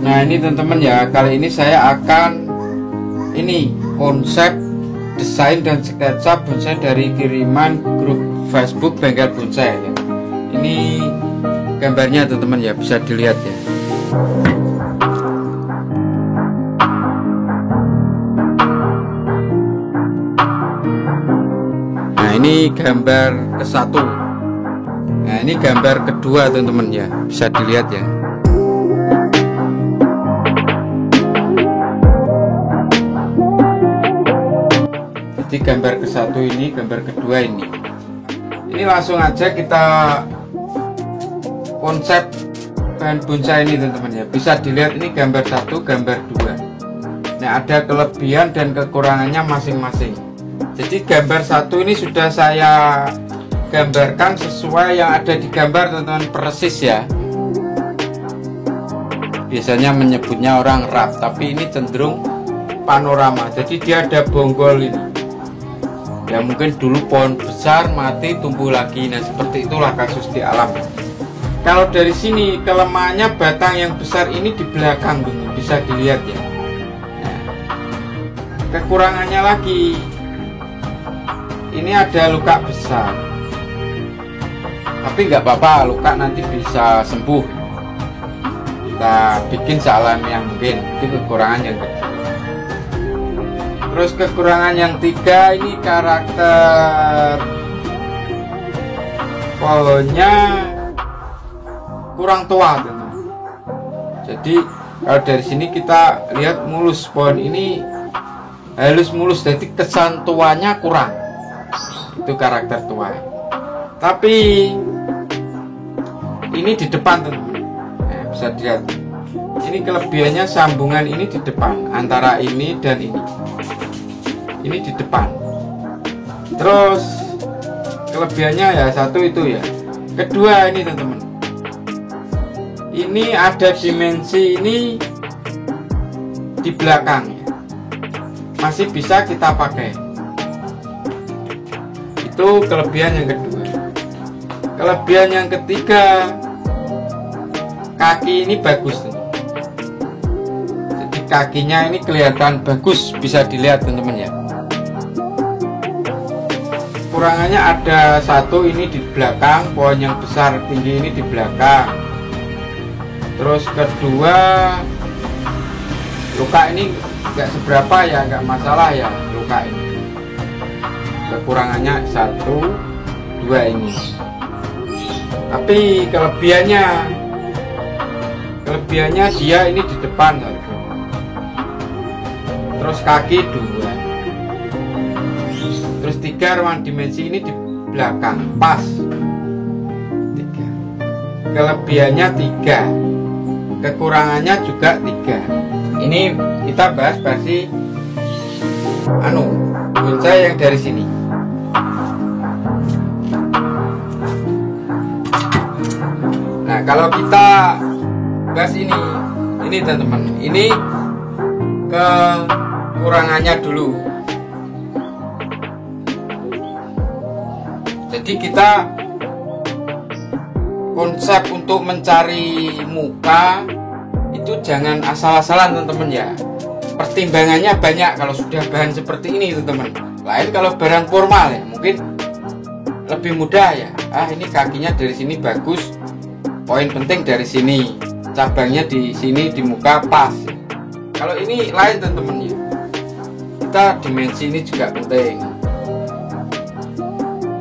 Nah ini teman-teman ya, kali ini saya akan konsep desain dan sketsa bonsai dari kiriman grup Facebook Bengkel Bonsai ya. Ini gambarnya teman-teman ya, bisa dilihat ya. Nah ini gambar ke-1. Nah ini gambar kedua teman-teman ya, bisa dilihat ya. Jadi gambar ke-1 ini, gambar kedua ini. Ini langsung aja kita konsep bahan bonsai ini teman-teman ya. Bisa dilihat ini gambar 1, gambar 2. Nah ada kelebihan dan kekurangannya masing-masing. Jadi gambar 1 ini sudah saya gambarkan sesuai yang ada di gambar teman-teman, persis ya. Biasanya menyebutnya orang wrap, tapi ini cenderung panorama. Jadi dia ada bonggol ini. Ya mungkin dulu pohon besar mati tumbuh lagi. Nah seperti itulah kasus di alam. Kalau dari sini kelemahannya batang yang besar ini di belakang dulu, bisa dilihat ya. Nah, kekurangannya lagi, ini ada luka besar. Tapi nggak apa-apa, luka nanti bisa sembuh. Kita bikin sealami yang mungkin. Itu kekurangan yang kedua. Terus kekurangan yang 3 ini karakter pohonnya kurang tua teman. Jadi kalau dari sini kita lihat mulus, pohon ini halus mulus, jadi kesan tuanya kurang. Itu karakter tua. Tapi ini di depan teman. Nah, bisa dilihat. Ini kelebihannya sambungan ini di depan antara ini dan ini. Ini di depan. Terus kelebihannya ya 1 itu ya. Kedua ini teman-teman, ini ada dimensi ini di belakang ya. Masih bisa kita pakai. Itu kelebihan yang kedua. Kelebihan yang ketiga, kaki ini bagus teman. Jadi kakinya ini kelihatan bagus, bisa dilihat teman-teman ya. Kekurangannya ada 1 ini di belakang, pohon yang besar tinggi ini di belakang. Terus kedua, luka ini nggak seberapa ya, nggak masalah ya luka ini. Kekurangannya 1, 2 ini. Tapi kelebihannya dia ini di depan. Terus kaki 2. Terus 3, ruang dimensi ini di belakang pas 3. Kelebihannya 3, kekurangannya juga 3. Ini kita bahas versi bonsai yang dari sini. Nah kalau kita bahas ini teman-teman, ini kekurangannya dulu. Jadi kita konsep untuk mencari muka itu jangan asal-asalan teman-teman ya. Pertimbangannya banyak kalau sudah bahan seperti ini teman-teman. Lain kalau barang formal ya mungkin lebih mudah ya. Ini kakinya dari sini bagus, poin penting dari sini, cabangnya di sini di muka pas. Kalau ini lain teman-teman ya. Kita dimensi ini juga penting.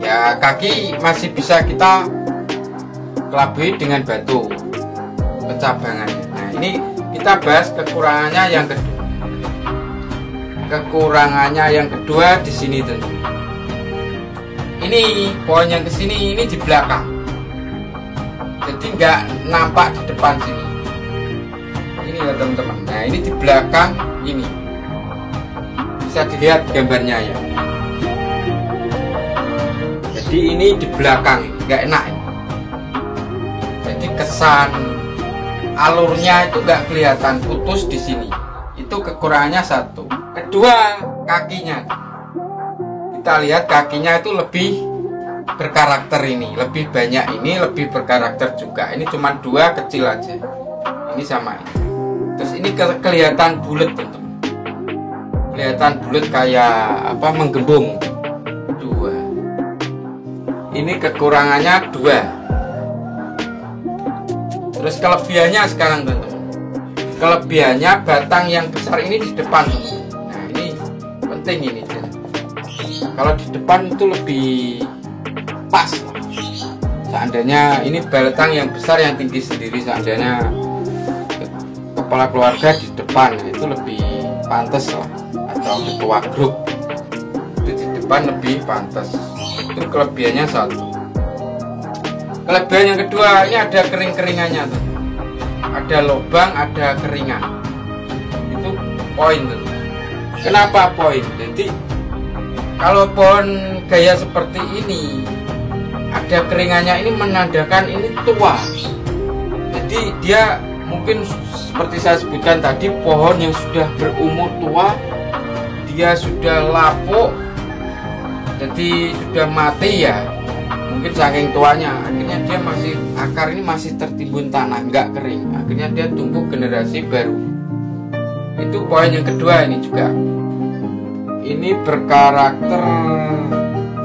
Ya kaki masih bisa kita kelabui dengan batu pencabangannya. Nah ini kita bahas kekurangannya yang kedua. Kekurangannya yang kedua di sini teman-teman. Ini pohon yang kesini ini di belakang. Jadi nggak nampak di depan sini. Ini ya teman-teman. Nah ini di belakang ini. Bisa dilihat gambarnya ya. Jadi ini di belakang, nggak enak ini. Jadi kesan alurnya itu nggak kelihatan, putus di sini. Itu kekurangannya 1. Kedua, kakinya. Kita lihat kakinya itu lebih berkarakter ini, lebih banyak ini, lebih berkarakter juga. Ini cuma 2 kecil aja. Ini sama ini. ini kelihatan bulat teman-teman, kelihatan bulat kayak apa, menggembung. 2 ini kekurangannya 2. Terus kelebihannya sekarang teman-teman, kelebihannya batang yang besar ini di depan. Nah ini penting ini, kalau di depan itu lebih pas. Seandainya ini batang yang besar yang tinggi sendiri, seandainya kepala keluarga di depan, itu lebih pantas lah, atau ketua grup itu di depan lebih pantas. Itu kelebihannya 1. Kelebihan yang kedua, ini ada kering-keringannya tuh, ada lubang, ada keringan. Itu poin tuh. Kenapa poin? Jadi kalau pohon gaya seperti ini ada keringannya, ini menandakan ini tua. Jadi dia mungkin seperti saya sebutkan tadi, pohon yang sudah berumur tua, dia sudah lapuk, jadi sudah mati ya, mungkin saking tuanya, akhirnya dia masih, akar ini masih tertimbun tanah, nggak kering, akhirnya dia tumbuh generasi baru. Itu poin yang kedua. Ini juga, ini berkarakter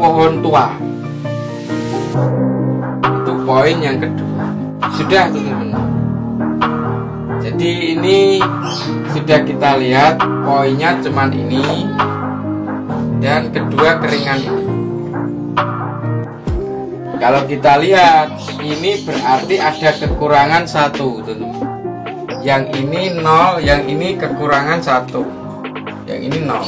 pohon tua. Itu poin yang kedua. Sudah teman-teman, jadi ini sudah kita lihat, poinnya cuman ini, dan kedua keringan ini. Kalau kita lihat ini berarti ada kekurangan 1 teman-teman. Yang ini 0, yang ini kekurangan 1, yang ini 0.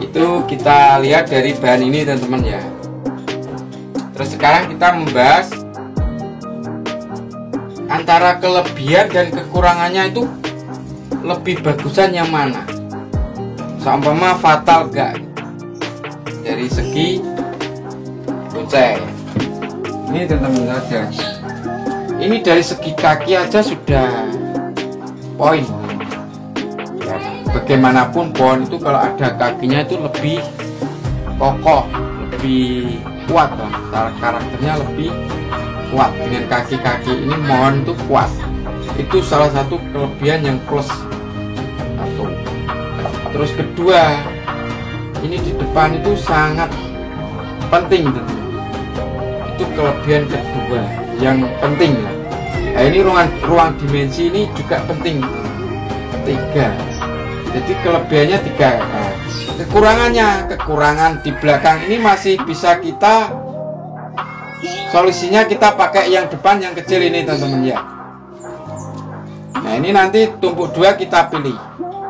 Itu kita lihat dari bahan ini teman-teman ya. Terus sekarang kita membahas antara kelebihan dan kekurangannya, itu lebih bagusan yang mana, seumpama fatal gak dari segi kucai. Ini teman-teman saja, ini dari segi kaki aja sudah poin ya. Bagaimanapun pohon itu kalau ada kakinya itu lebih kokoh, lebih kuat lah, karakternya lebih kuat. Dengan kaki-kaki ini mohon itu kuat, itu salah satu kelebihan yang plus 1. Terus kedua, ini di depan itu sangat penting teman-teman. Itu kelebihan kedua yang penting lah. Nah ini ruang dimensi ini juga penting. 3. Jadi kelebihannya 3. Nah, kekurangan di belakang ini masih bisa kita, solusinya kita pakai yang depan yang kecil ini teman-teman ya. Nah ini nanti tumpuk 2 kita pilih.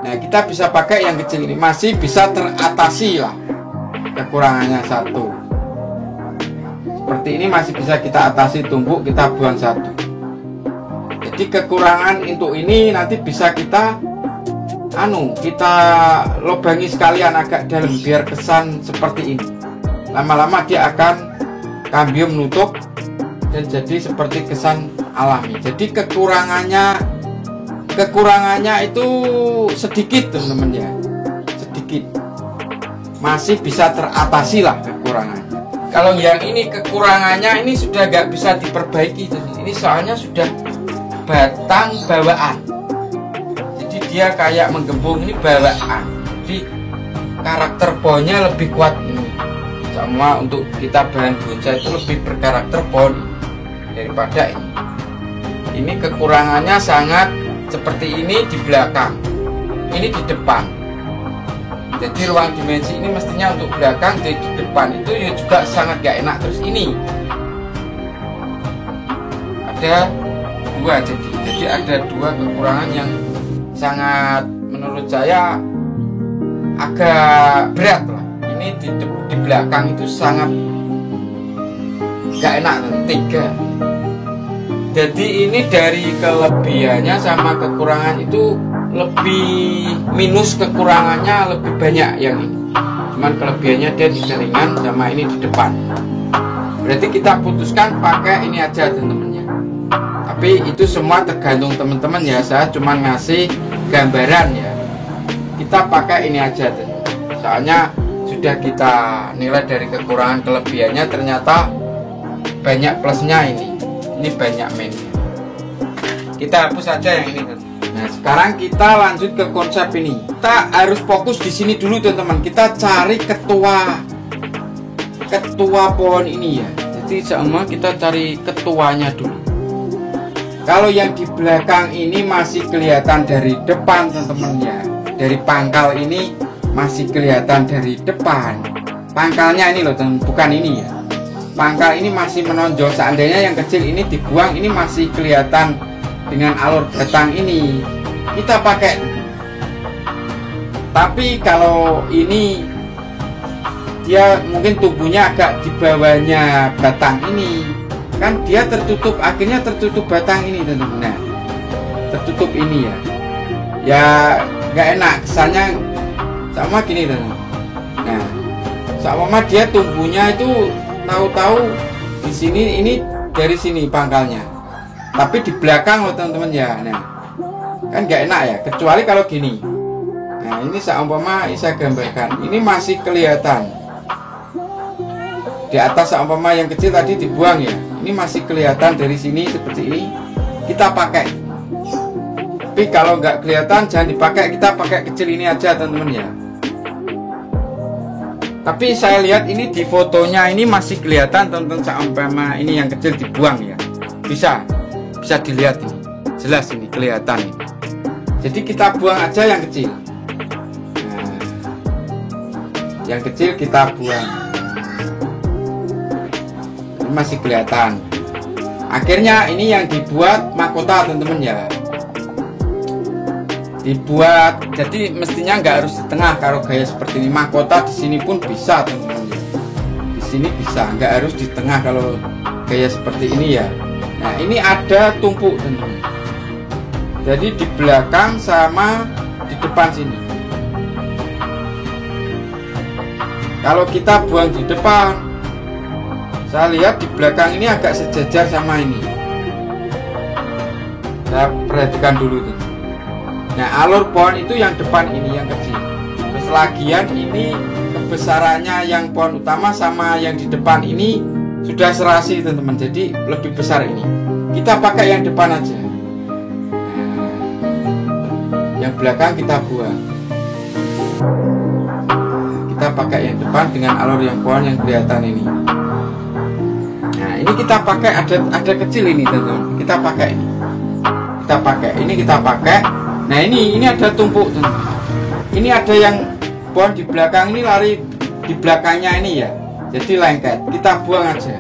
Nah kita bisa pakai yang kecil ini, masih bisa teratasi lah kekurangannya 1. Seperti ini masih bisa kita atasi, tumpuk kita buang 1. Jadi kekurangan untuk ini nanti bisa kita kita lobangi sekalian agak dalam biar kesan seperti ini. Lama-lama dia akan kambium nutup dan jadi seperti kesan alami. Jadi kekurangannya itu sedikit teman-teman ya, sedikit, masih bisa teratasi lah kekurangannya. Kalau yang ini kekurangannya ini sudah gak bisa diperbaiki, ini soalnya sudah batang bawaan, jadi dia kayak menggembung, ini bawaan, jadi karakter pohonnya lebih kuat ini. Semua untuk kita bahan bonsai itu lebih berkarakter pohon daripada ini. Ini kekurangannya sangat seperti ini di belakang, ini di depan. Jadi ruang dimensi ini mestinya untuk belakang, di depan itu ya juga sangat gak enak. Terus ini ada 2, jadi ada 2 kekurangan yang sangat menurut saya agak berat lah. Ini di belakang itu sangat gak enak. 3. Jadi ini dari kelebihannya sama kekurangan itu lebih minus, kekurangannya lebih banyak yang ini. Cuman kelebihannya dia di keringan sama ini di depan. Berarti kita putuskan pakai ini aja teman-teman ya. Tapi itu semua tergantung teman-teman ya. Saya cuma ngasih gambaran ya. Kita pakai ini aja teman-teman. Soalnya sudah kita nilai dari kekurangan kelebihannya, ternyata banyak plusnya ini. Ini banyak minusnya. Kita hapus aja yang ini teman-teman. Nah, sekarang kita lanjut ke konsep ini. Kita harus fokus di sini dulu teman-teman. Kita cari ketua pohon ini ya. Jadi sama kita cari ketuanya dulu. Kalau yang di belakang ini masih kelihatan dari depan teman-teman ya. Dari pangkal ini masih kelihatan dari depan. Pangkalnya ini loh teman, bukan ini ya. Pangkal ini masih menonjol. Seandainya yang kecil ini dibuang, ini masih kelihatan dengan alur batang ini. Kita pakai. Tapi kalau ini dia mungkin tumbuhnya agak di bawahnya batang ini, kan dia tertutup, akhirnya tertutup batang ini teman-teman. Nah, tertutup ini ya. Ya nggak enak, kesannya sama gini teman-teman. Nah, sama dia tumbuhnya itu tahu-tahu di sini, ini dari sini pangkalnya, tapi di belakang loh teman-teman ya. Nah, kan nggak enak ya, kecuali kalau gini. Nah, ini seumpama saya gambarkan, ini masih kelihatan di atas. Seumpama yang kecil tadi dibuang ya, ini masih kelihatan dari sini seperti ini, kita pakai. Tapi kalau nggak kelihatan jangan dipakai, kita pakai kecil ini aja teman-teman ya. Tapi saya lihat ini di fotonya ini masih kelihatan teman-teman, seumpama ini yang kecil dibuang ya, bisa dilihat ini, jelas ini kelihatan ini. Jadi kita buang aja yang kecil. Nah, yang kecil kita buang, ini masih kelihatan. Akhirnya ini yang dibuat mahkota teman-teman ya, dibuat. Jadi mestinya nggak harus di tengah. Kalau gaya seperti ini mahkota di sini pun bisa teman-teman ya. Di sini bisa, nggak harus di tengah kalau gaya seperti ini ya. Nah, ini ada tumpuk teman-teman. Jadi di belakang sama di depan sini. Kalau kita buang di depan, saya lihat di belakang ini agak sejajar sama ini. Saya perhatikan dulu tuh. Nah, alur pohon itu yang depan ini yang kecil. Terus lagian ini kebesarannya yang pohon utama sama yang di depan ini sudah serasi teman-teman. Jadi lebih besar ini. Kita pakai yang depan aja. Nah, yang belakang kita buang. Kita pakai yang depan dengan alur yang pohon yang kelihatan ini. Nah, ini kita pakai ada kecil ini teman-teman. Kita pakai ini. Kita pakai ini, kita pakai. Nah, ini ada tumpuk teman-teman. Ini ada yang pohon di belakang ini lari di belakangnya ini ya. Jadi lengket. Kita buang aja.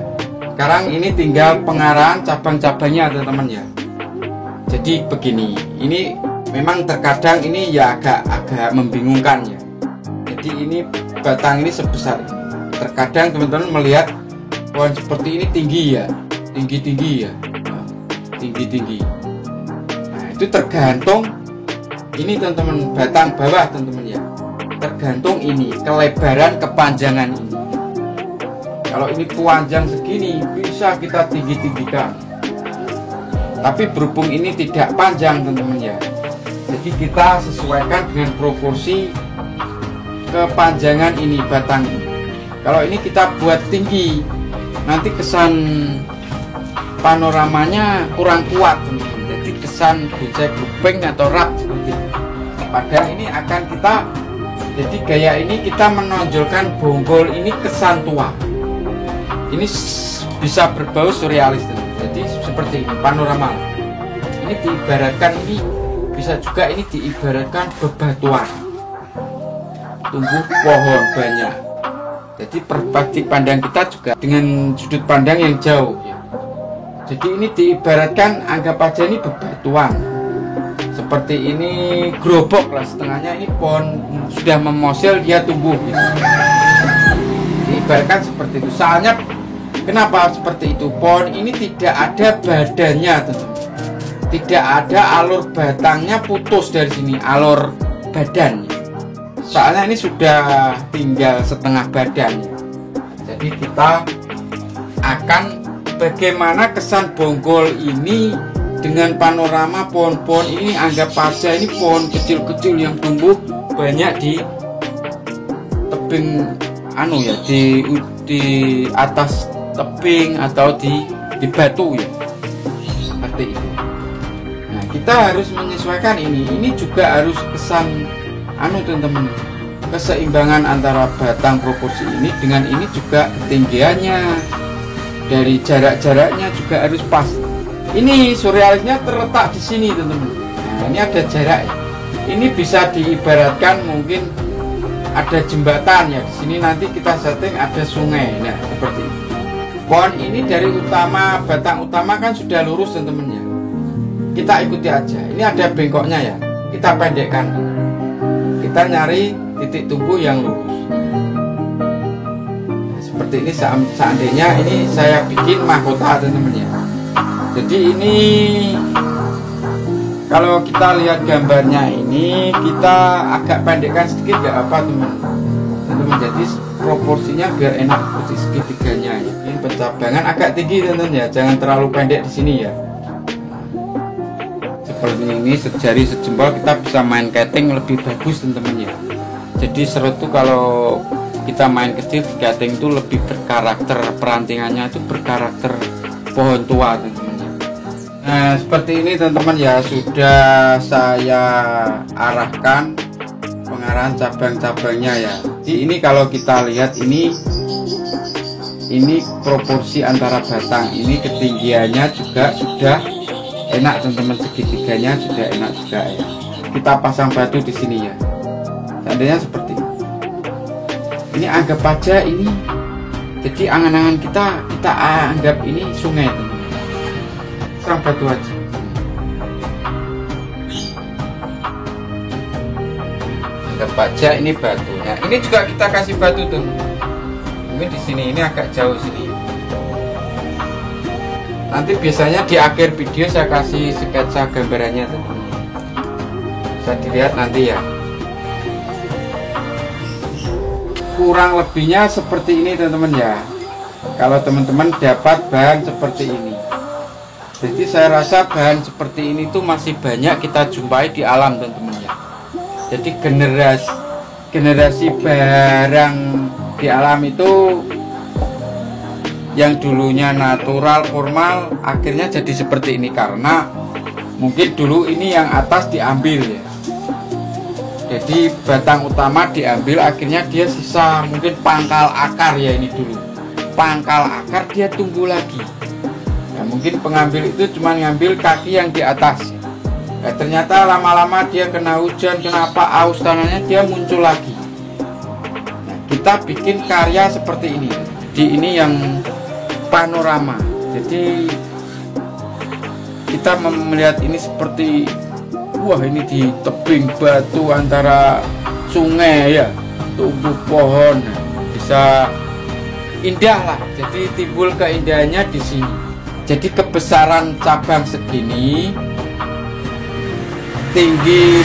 Sekarang ini tinggal pengarahan cabang-cabangnya teman-teman ya. Jadi begini, ini memang terkadang ini ya agak membingungkan ya. Jadi ini batang ini sebesar ini. Terkadang teman-teman melihat pohon seperti ini tinggi ya, tinggi ya, tinggi. Nah, itu tergantung ini teman-teman, batang bawah teman-teman ya. Tergantung ini kelebaran kepanjangan ini. Kalau ini panjang segini bisa kita tinggikan. Tapi berhubung ini tidak panjang teman-teman ya. Jadi kita sesuaikan dengan proporsi kepanjangan ini batang ini. Kalau ini kita buat tinggi, nanti kesan panoramanya kurang kuat teman-teman. Jadi kesan bunceng kuping atau rap seperti itu. Padahal ini akan kita, jadi gaya ini kita menonjolkan bonggol ini kesan tua. Ini bisa berbau surrealis teman. Jadi seperti ini panorama. Ini diibaratkan, ini bisa juga ini diibaratkan bebatuan, tumbuh pohon banyak. Jadi perspektif pandang kita juga dengan sudut pandang yang jauh ya. Jadi ini diibaratkan, anggap aja ini bebatuan. Seperti ini gerobak lah setengahnya, ini pohon sudah memosil dia tumbuh gitu. Diibaratkan seperti itu. Soalnya kenapa seperti itu? Pohon ini tidak ada badannya teman. Tidak ada alur batangnya putus dari sini, alur badannya. Soalnya ini sudah tinggal setengah badannya. Jadi kita akan bagaimana kesan bonggol ini dengan panorama pohon-pohon ini. Anggap aja ini pohon kecil-kecil yang tumbuh banyak di tebing di atas tebing atau di batu ya, seperti itu. Nah, kita harus menyesuaikan ini juga harus kesan teman-teman, keseimbangan antara batang proporsi ini dengan ini juga ketinggiannya, dari jaraknya juga harus pas. Ini surrealisnya terletak di sini teman-teman. Nah, ini ada jarak ya. Ini bisa diibaratkan mungkin ada jembatan ya. Di sini nanti kita setting ada sungai. Nah, seperti ini. Pohon ini dari batang utama kan sudah lurus teman-teman ya. Kita ikuti aja. Ini ada bengkoknya ya. Kita pendekkan. Kita nyari titik tumbuh yang lurus. Nah, seperti ini seandainya ini saya bikin mahkota teman-teman ya. Jadi ini kalau kita lihat gambarnya ini kita agak pendekkan sedikit nggak apa teman-teman. Jadi proporsinya biar enak seperti segitiganya ya. Ini pencabangan agak tinggi teman-teman ya. Jangan terlalu pendek di sini ya. Seperti ini sejari sejempol kita bisa main keting lebih bagus teman-teman ya. Jadi serut tuh kalau kita main kecil keting itu lebih berkarakter, perantingannya itu berkarakter pohon tua teman-teman. Nah seperti ini teman-teman ya, sudah saya arahkan pengarahan cabang-cabangnya ya. Jadi ini kalau kita lihat ini proporsi antara batang ini ketinggiannya juga sudah enak teman-teman, segitiganya sudah enak juga ya. Kita pasang batu di sini ya. Seandainya seperti ini anggap aja ini, jadi angan-angan kita anggap ini sungai teman-teman. Pasang batu aja. Anggap aja ini batunya. Ini juga kita kasih batu tuh. Mungkin di sini ini agak jauh sini. Nanti biasanya di akhir video saya kasih sketsa gambarannya teman-teman. Bisa dilihat nanti ya. Kurang lebihnya seperti ini teman-teman ya. Kalau teman-teman dapat bahan seperti ini. Jadi saya rasa bahan seperti ini tuh masih banyak kita jumpai di alam teman-teman ya. Jadi generasi barang di alam itu yang dulunya natural, formal, akhirnya jadi seperti ini karena mungkin dulu ini yang atas diambil ya. Jadi batang utama diambil, akhirnya dia sisa mungkin pangkal akar ya, ini dulu pangkal akar dia tumbuh lagi. Nah, mungkin pengambil itu cuma ngambil kaki yang di atas. Nah, ternyata lama-lama dia kena hujan, kenapa aus tanahnya dia muncul lagi. Nah, kita bikin karya seperti ini. Jadi ini yang panorama. Jadi kita melihat ini seperti wah, ini di tebing batu antara sungai ya, tumbuh pohon, bisa indah lah. Jadi timbul keindahannya di sini. Jadi kebesaran cabang segini, tinggi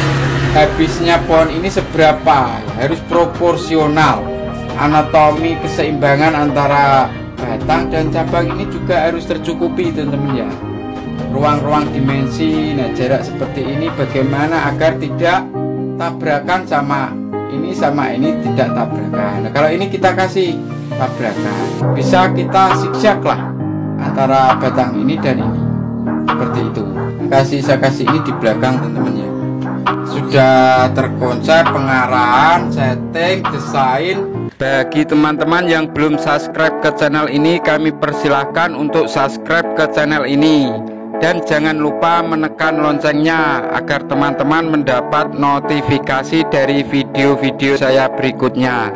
habisnya pohon ini seberapa, harus proporsional. Anatomi keseimbangan antara batang dan cabang ini juga harus tercukupi teman-teman ya. Ruang-ruang dimensi, nah jarak seperti ini bagaimana agar tidak tabrakan sama ini tidak tabrakan. Nah kalau ini kita kasih tabrakan, bisa kita zigzag lah antara batang ini dan ini, seperti itu. Saya kasih ini di belakang teman-teman ya. Sudah terkonsep pengarahan, setting, desain. Bagi teman-teman yang belum subscribe ke channel ini, kami persilahkan untuk subscribe ke channel ini. Dan jangan lupa menekan loncengnya agar teman-teman mendapat notifikasi dari video-video saya berikutnya.